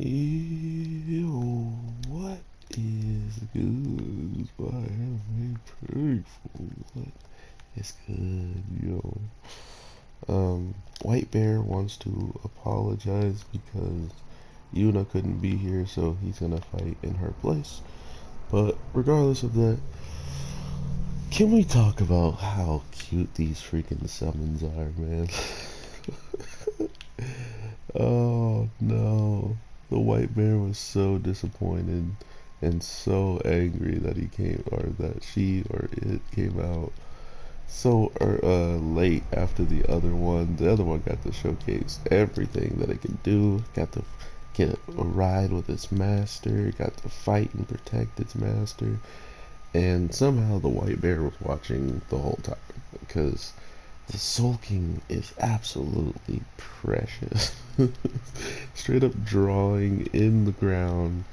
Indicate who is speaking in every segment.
Speaker 1: Yo, what is good? I have a painful. What is good, yo? White Bear wants to apologize because Yuna couldn't be here, so he's gonna fight in her place. But regardless of that, can we talk about how cute these freaking summons are, man? Oh no. The white bear was so disappointed and so angry that he came, or that she or it came out so late after the other one. The other one got to showcase everything that it could do, got to get a ride with its master, got to fight and protect its master, and somehow the white bear was watching the whole time because the sulking is absolutely precious. Straight up drawing in the ground,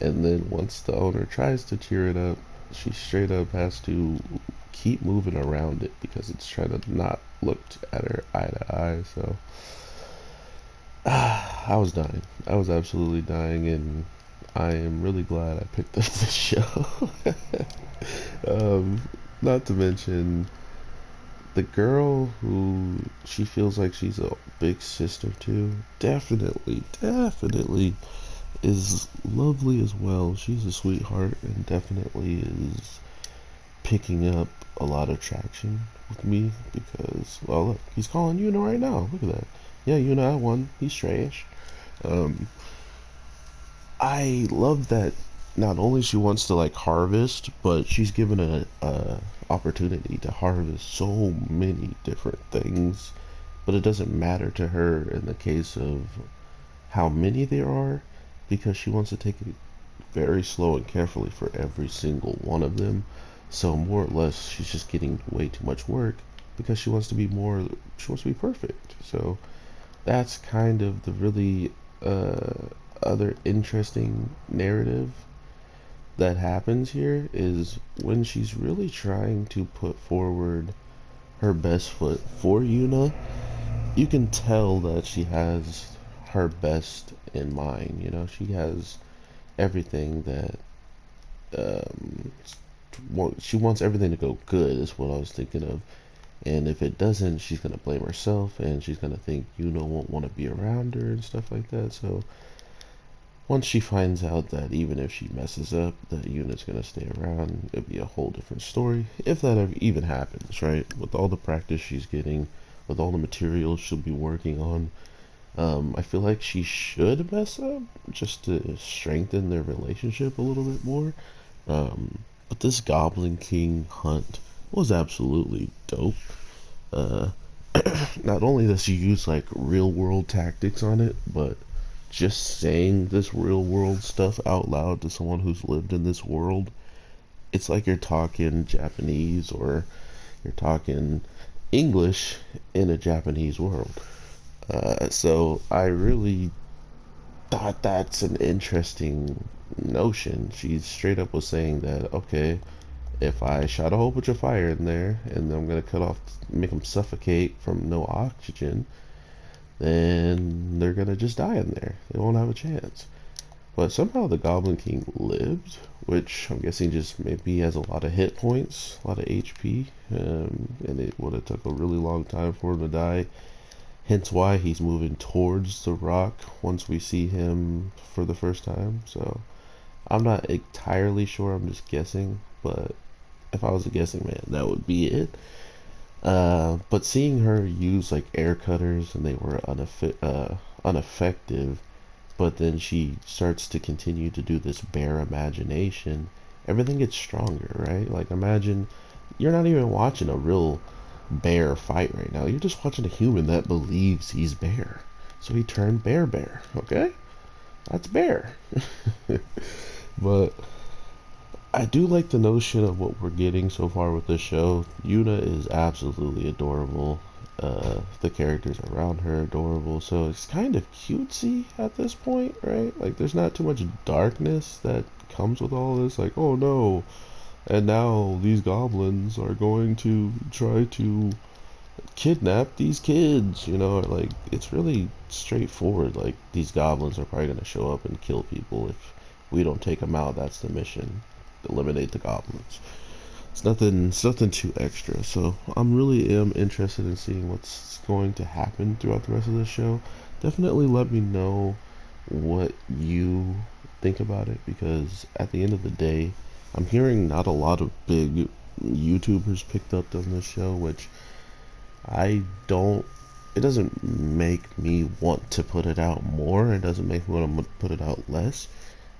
Speaker 1: and then once the owner tries to cheer it up, she straight up has to keep moving around it because it's trying to not look at her eye to eye. So I was dying. I was absolutely dying, and I am really glad I picked up this show. um, Not to mention the girl who she feels like she's a big sister to, definitely is lovely as well. She's a sweetheart and definitely is picking up a lot of traction with me because, well, look, he's calling Yuna right now. Look at that. Yeah, Yuna, I won. He's trash. Um, I love that not only she wants to like harvest, but she's given a opportunity to harvest so many different things. But it doesn't matter to her in the case of how many there are because she wants to take it very slow and carefully for every single one of them. So more or less, she's just getting way too much work because she wants to be perfect. So that's kind of the really other interesting narrative that happens here is when she's really trying to put forward her best foot for Yuna, you can tell that she has her best in mind. You know, she has everything that um, she wants everything to go good is what I was thinking of. And if it doesn't, she's gonna blame herself, and she's gonna think Yuna won't want to be around her and stuff like that. So once she finds out that even if she messes up, that Yuna's gonna stay around, it'll be a whole different story. If that ever even happens, right? With all the practice she's getting, with all the materials she'll be working on, I feel like she should mess up just to strengthen their relationship a little bit more. But this Goblin King hunt was absolutely dope. Uh, Not only does she use like real world tactics on it, but just saying this real world stuff out loud to someone who's lived in this world, it's like you're talking Japanese or you're talking English in a Japanese world. So I really thought that's an interesting notion. She straight up was saying that, okay, if I shot a whole bunch of fire in there and I'm gonna cut off, make them suffocate from no oxygen, then they're gonna just die in there. They won't have a chance. But somehow the Goblin King lived, which I'm guessing just maybe he has a lot of hit points, a lot of HP, and it would have took a really long time for him to die. Hence why he's moving towards the rock once we see him for the first time. So I'm not entirely sure, I'm just guessing, but if I was a guessing man, that would be it. But seeing her use like air cutters and they were ineffective, but then she starts to continue to do this bare imagination, everything gets stronger, right? Like imagine you're not even watching a real bear fight right now. You're just watching a human that believes he's bear. So he turned bear, okay? That's bear. But I do like the notion of what we're getting so far with this show. Yuna is absolutely adorable. The characters around her are adorable. So it's kind of cutesy at this point, right? Like there's not too much darkness that comes with all this. Like, oh no, and now these goblins are going to try to kidnap these kids, you know, like it's really straightforward. Like these goblins are probably gonna show up and kill people if we don't take them out. That's the mission: eliminate the goblins. It's nothing too extra. So I'm really am interested in seeing what's going to happen throughout the rest of the show. Definitely let me know what you think about it, because at the end of the day, I'm hearing not a lot of big YouTubers picked up on this show, which I don't. It doesn't make me want to put it out more. It doesn't make me want to put it out less.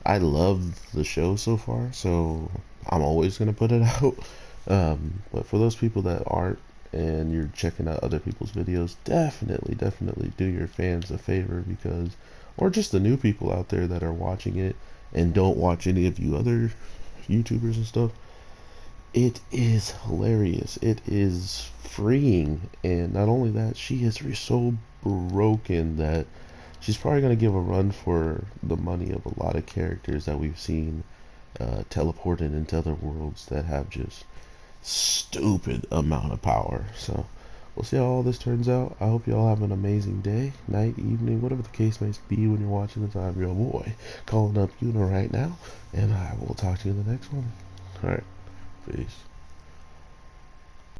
Speaker 1: I love the show so far, so I'm always gonna put it out. But for those people that aren't and you're checking out other people's videos, definitely do your fans a favor, because, or just the new people out there that are watching it and don't watch any of you other YouTubers and stuff, it is hilarious. It is freeing, and not only that, she is so broken that she's probably going to give a run for the money of a lot of characters that we've seen teleported into other worlds that have just stupid amount of power. So we'll see how all this turns out. I hope you all have an amazing day, night, evening, whatever the case may be when you're watching this. I'm your boy calling up Una right now, and I will talk to you in the next one. Alright, peace.